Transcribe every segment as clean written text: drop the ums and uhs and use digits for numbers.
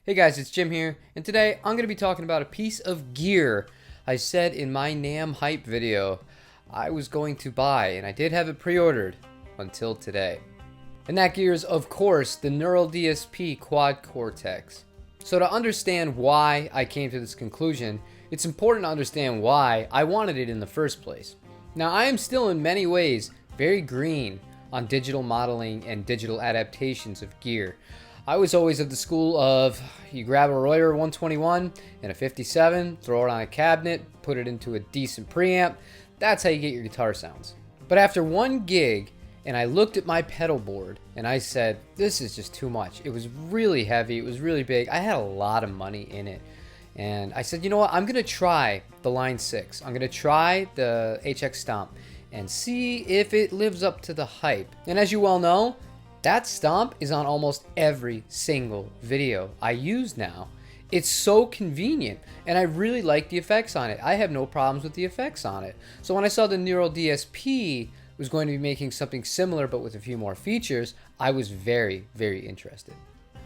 Hey guys, it's Jim here, and today I'm going to be talking about a piece of gear I said in my NAMM hype video I was going to buy, and I did have it pre-ordered until today. And that gear is, of course, the Neural DSP Quad Cortex. So to understand why I came to this conclusion, it's important to understand why I wanted it in the first place. Now, I am still in many ways very green on digital modeling and digital adaptations of gear. I was always of the school of you grab a Royer 121 and a 57, throw it on a cabinet, put it into a decent preamp. That's how you get your guitar sounds. But after one gig, and I looked at my pedal board and I said, this is just too much. It was really heavy, it was really big. I had a lot of money in it. And I said, you know what, I'm gonna try the Line 6. I'm gonna try the HX Stomp and see if it lives up to the hype. And as you well know, that stomp is on almost every single video I use now. It's so convenient, and I really like the effects on it. I have no problems with the effects on it. So when I saw the Neural DSP was going to be making something similar but with a few more features, I was very, very interested.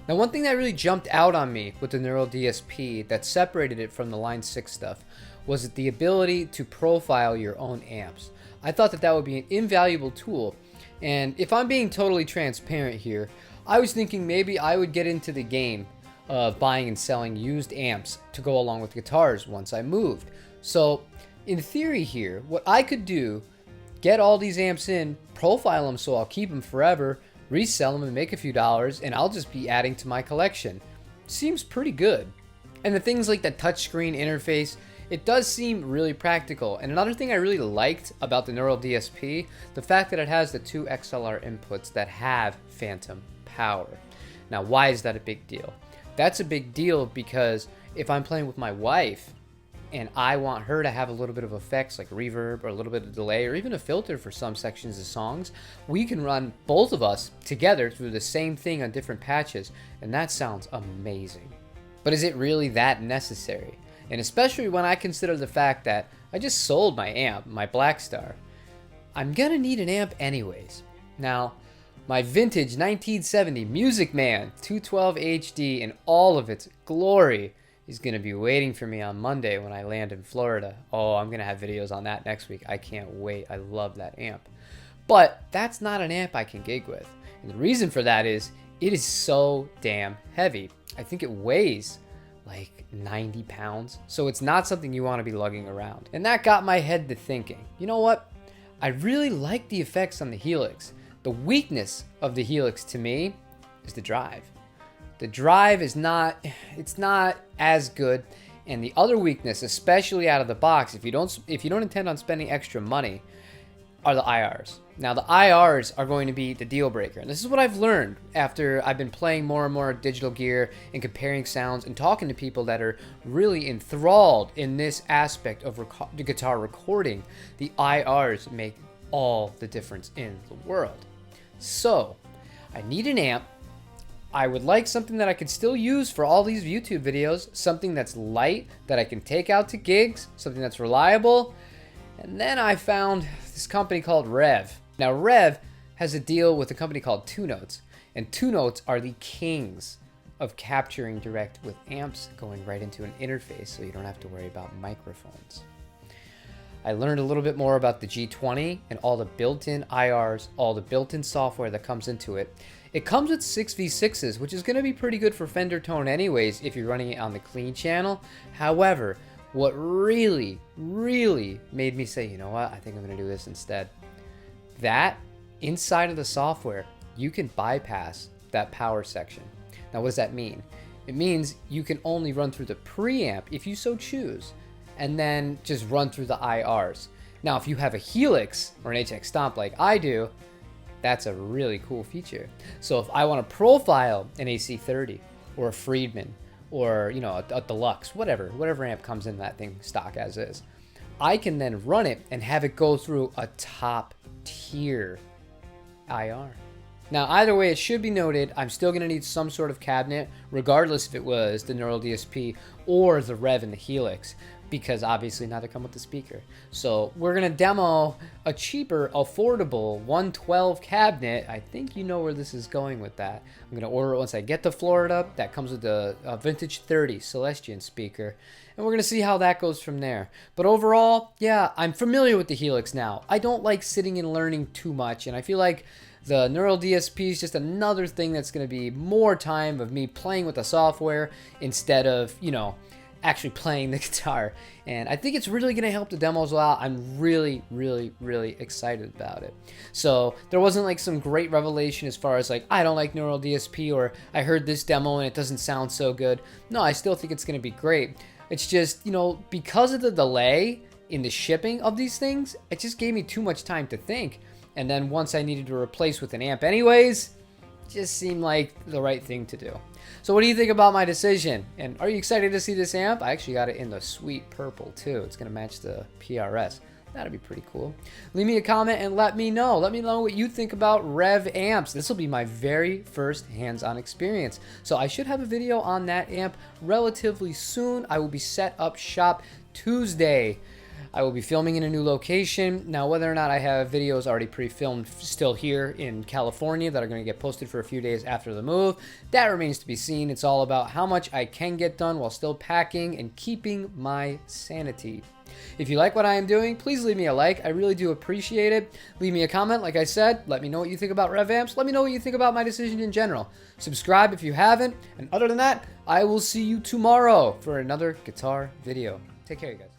Now, one thing that really jumped out on me with the Neural DSP that separated it from the Line 6 stuff was the ability to profile your own amps. I thought that would be an invaluable tool. And if I'm being totally transparent here, I was thinking maybe I would get into the game of buying and selling used amps to go along with guitars once I moved. So in theory here, what I could do, get all these amps in, profile them so I'll keep them forever, resell them and make a few dollars, and I'll just be adding to my collection. Seems pretty good. And the things like the touchscreen interface, it does seem really practical. And another thing I really liked about the Neural DSP, the fact that it has the two XLR inputs that have phantom power. Now, why is that a big deal? That's a big deal because if I'm playing with my wife and I want her to have a little bit of effects like reverb or a little bit of delay or even a filter for some sections of songs, we can run both of us together through the same thing on different patches, and that sounds amazing. But is it really that necessary? And especially when I consider the fact that I just sold my amp, my Blackstar. I'm gonna need an amp anyways. Now, my vintage 1970 Music Man 212 HD in all of its glory is gonna be waiting for me on Monday when I land in Florida. Oh, I'm gonna have videos on that next week. I can't wait. I love that amp. But that's not an amp I can gig with. And the reason for that is it is so damn heavy. I think it weighs like 90 pounds. So it's not something you want to be lugging around. And that got my head to thinking, you know what? I really like the effects on the Helix. The weakness of the Helix to me is the drive. The drive is not as good. And the other weakness, especially out of the box, if you don't intend on spending extra money, are the IRs. Now, the IRs are going to be the deal breaker. And this is what I've learned after I've been playing more and more digital gear and comparing sounds and talking to people that are really enthralled in this aspect of the guitar recording. The IRs make all the difference in the world. So, I need an amp. I would like something that I could still use for all these YouTube videos, something that's light, that I can take out to gigs, something that's reliable. And then I found this company called Rev. Now, Rev has a deal with a company called Two Notes, and Two Notes are the kings of capturing direct with amps going right into an interface so you don't have to worry about microphones. I learned a little bit more about the G20 and all the built-in IRs, all the built-in software that comes into it. It comes with 6v6s, which is going to be pretty good for Fender tone anyways if you're running it on the clean channel. However, what really, really made me say, you know what, I think I'm going to do this instead. That, inside of the software, you can bypass that power section. Now, what does that mean? It means you can only run through the preamp if you so choose, and then just run through the IRs. Now, if you have a Helix or an HX Stomp like I do, that's a really cool feature. So if I want to profile an AC30 or a Friedman, or a deluxe, whatever amp comes in that thing stock as is, I can then run it and have it go through a top tier IR. Now, either way, it should be noted, I'm still going to need some sort of cabinet, regardless if it was the Neural DSP or the Rev and the Helix. because obviously now they come with the speaker. So we're gonna demo a cheaper, affordable 112 cabinet. I think you know where this is going with that. I'm gonna order it once I get to Florida. That comes with the vintage 30 Celestion speaker, and we're gonna see how that goes from there. But overall, yeah, I'm familiar with the Helix now. I don't like sitting and learning too much, and I feel like the Neural DSP is just another thing that's going to be more time of me playing with the software instead of, you know, actually playing the guitar. And I think it's really going to help the demos a lot. I'm really, really, really excited about it. So there wasn't like some great revelation as far as like, I don't like Neural DSP, or I heard this demo and it doesn't sound so good. No, I still think it's going to be great. It's just, you know, because of the delay in the shipping of these things, it just gave me too much time to think. And then once I needed to replace with an amp anyways, just seemed like the right thing to do. So what do you think about my decision? And are you excited to see this amp? I actually got it in the sweet purple too. It's going to match the PRS. That'd be pretty cool. Leave me a comment and let me know. Let me know what you think about Rev amps. This will be my very first hands-on experience. So I should have a video on that amp relatively soon. I will be set up shop Tuesday. I will be filming in a new location. Now, whether or not I have videos already pre-filmed still here in California that are going to get posted for a few days after the move, that remains to be seen. It's all about how much I can get done while still packing and keeping my sanity. If you like what I am doing, please leave me a like. I really do appreciate it. Leave me a comment, like I said. Let me know what you think about Rev amps. Let me know what you think about my decision in general. Subscribe if you haven't. And other than that, I will see you tomorrow for another guitar video. Take care, you guys.